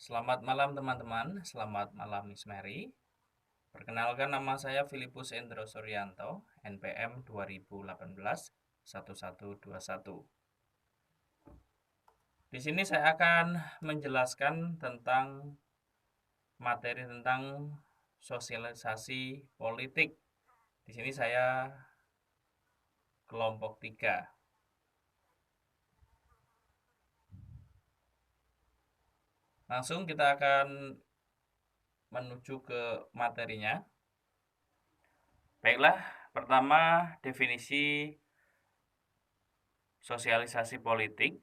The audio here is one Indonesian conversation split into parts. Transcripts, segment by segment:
Selamat malam teman-teman, selamat malam Miss Mary. Perkenalkan nama saya Filipus Endro Suryanto, NPM 2018 1121. Di sini saya akan menjelaskan tentang materi tentang sosialisasi politik. Di sini saya kelompok 3. Langsung kita akan menuju ke materinya. Baiklah, pertama definisi sosialisasi politik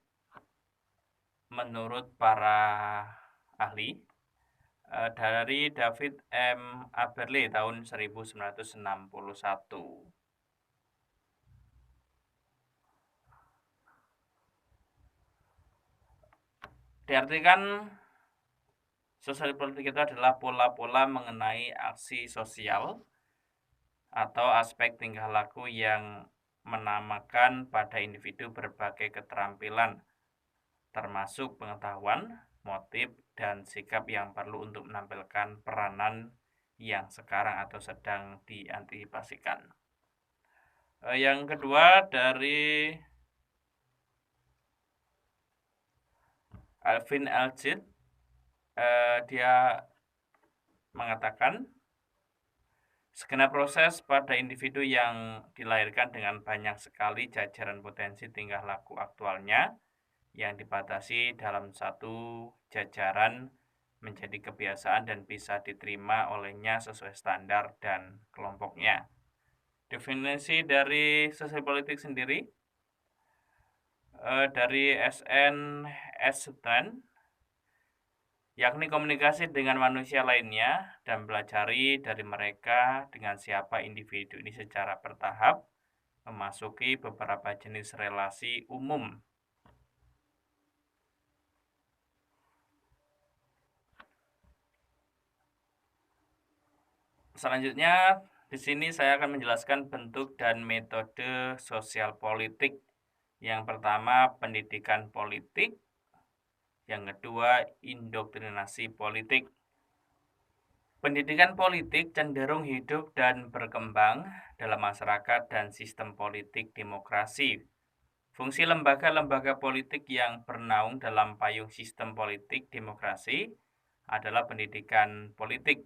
menurut para ahli dari David M. Aberle tahun 1961. Diartikan sosial politik itu adalah pola-pola mengenai aksi sosial atau aspek tingkah laku yang menamakan pada individu berbagai keterampilan, termasuk pengetahuan, motif, dan sikap yang perlu untuk menampilkan peranan yang sekarang atau sedang diantisipasikan. Yang kedua dari Alvin Alcid, dia mengatakan segenap proses pada individu yang dilahirkan dengan banyak sekali jajaran potensi tingkah laku aktualnya yang dibatasi dalam satu jajaran menjadi kebiasaan dan bisa diterima olehnya sesuai standar dan kelompoknya. Definisi dari sosial politik sendiri dari SN Strand, yakni komunikasi dengan manusia lainnya dan pelajari dari mereka dengan siapa individu ini secara bertahap memasuki beberapa jenis relasi umum. Selanjutnya, di sini saya akan menjelaskan bentuk dan metode sosial politik. Yang pertama, pendidikan politik. Yang kedua, indoktrinasi politik. Pendidikan politik cenderung hidup dan berkembang dalam masyarakat dan sistem politik demokrasi. Fungsi lembaga-lembaga politik yang bernaung dalam payung sistem politik demokrasi adalah pendidikan politik.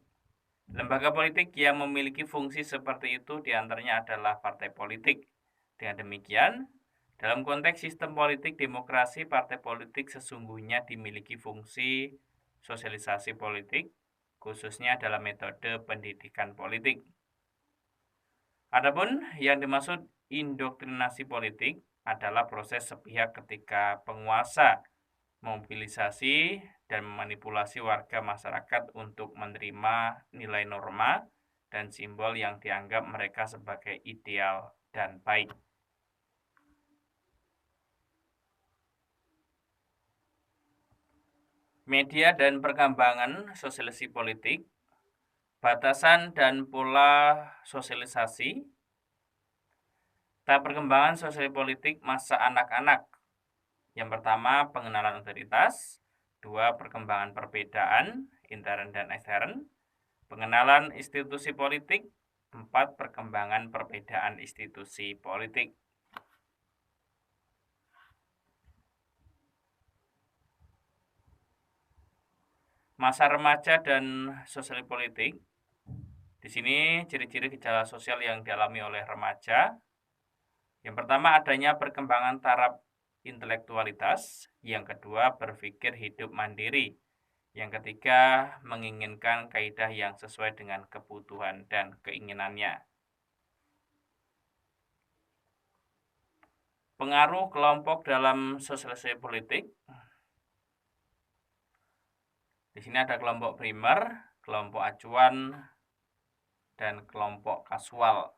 Lembaga politik yang memiliki fungsi seperti itu diantaranya adalah partai politik. Dengan demikian, dalam konteks sistem politik demokrasi, partai politik sesungguhnya dimiliki fungsi sosialisasi politik, khususnya dalam metode pendidikan politik. Adapun yang dimaksud indoktrinasi politik adalah proses sepihak ketika penguasa mobilisasi dan memanipulasi warga masyarakat untuk menerima nilai norma dan simbol yang dianggap mereka sebagai ideal dan baik. Media dan perkembangan sosialisasi politik, batasan dan pola sosialisasi, tahap perkembangan sosialisasi politik masa anak-anak. Yang pertama, pengenalan otoritas. Dua, perkembangan perbedaan, intern dan ekstern. Pengenalan institusi politik. 4, perkembangan perbedaan institusi politik. Masa remaja dan sosial politik. Di sini ciri-ciri gejala sosial yang dialami oleh remaja. Yang pertama, adanya perkembangan taraf intelektualitas. Yang kedua, berpikir hidup mandiri. Yang ketiga, menginginkan kaidah yang sesuai dengan kebutuhan dan keinginannya. Pengaruh kelompok dalam sosialisasi politik. Di sini ada kelompok primer, kelompok acuan, dan kelompok kasual.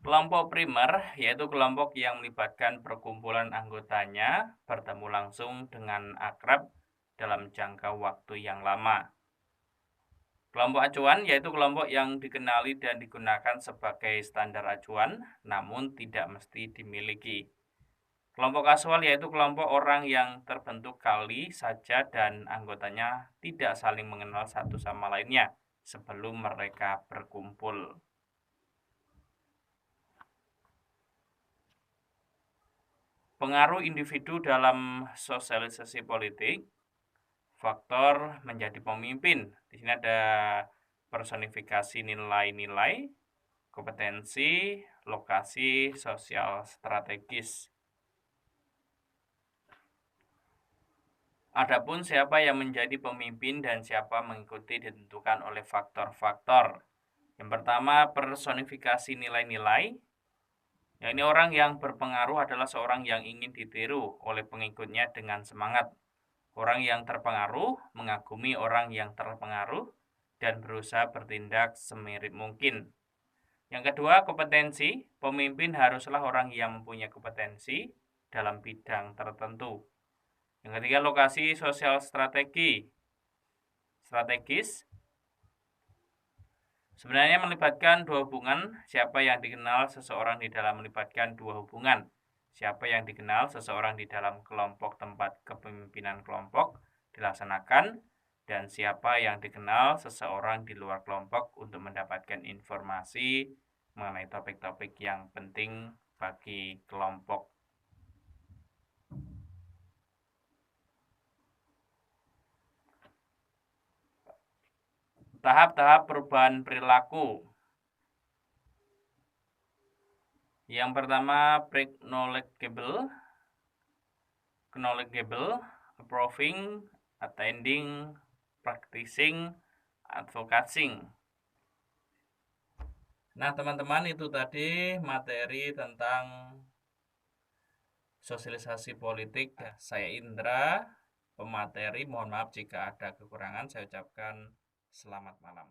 Kelompok primer yaitu kelompok yang melibatkan perkumpulan anggotanya bertemu langsung dengan akrab dalam jangka waktu yang lama. Kelompok acuan yaitu kelompok yang dikenali dan digunakan sebagai standar acuan namun tidak mesti dimiliki. Kelompok kasual yaitu kelompok orang yang terbentuk kali saja dan anggotanya tidak saling mengenal satu sama lainnya sebelum mereka berkumpul. Pengaruh individu dalam sosialisasi politik, faktor menjadi pemimpin. Di sini ada personifikasi nilai-nilai, kompetensi, lokasi, sosial strategis. Adapun siapa yang menjadi pemimpin dan siapa mengikuti ditentukan oleh faktor-faktor. Yang pertama, personifikasi nilai-nilai. Ya, ini orang yang berpengaruh adalah seorang yang ingin ditiru oleh pengikutnya dengan semangat. Orang yang terpengaruh mengagumi orang yang terpengaruh dan berusaha bertindak semirip mungkin. Yang kedua, kompetensi. Pemimpin haruslah orang yang mempunyai kompetensi dalam bidang tertentu. Yang ketiga, lokasi sosial strategis. Sebenarnya melibatkan dua hubungan. Siapa yang dikenal seseorang di dalam melibatkan dua hubungan. Siapa yang dikenal seseorang di dalam kelompok tempat kepemimpinan kelompok dilaksanakan, dan siapa yang dikenal seseorang di luar kelompok untuk mendapatkan informasi mengenai topik-topik yang penting bagi kelompok. Tahap-tahap perubahan perilaku. Yang pertama, pre-knowledgeable, approving, attending, practicing, advocating. Nah, teman-teman, itu tadi materi tentang sosialisasi politik. Saya Indra, pemateri. Mohon maaf jika ada kekurangan. Saya ucapkan selamat malam.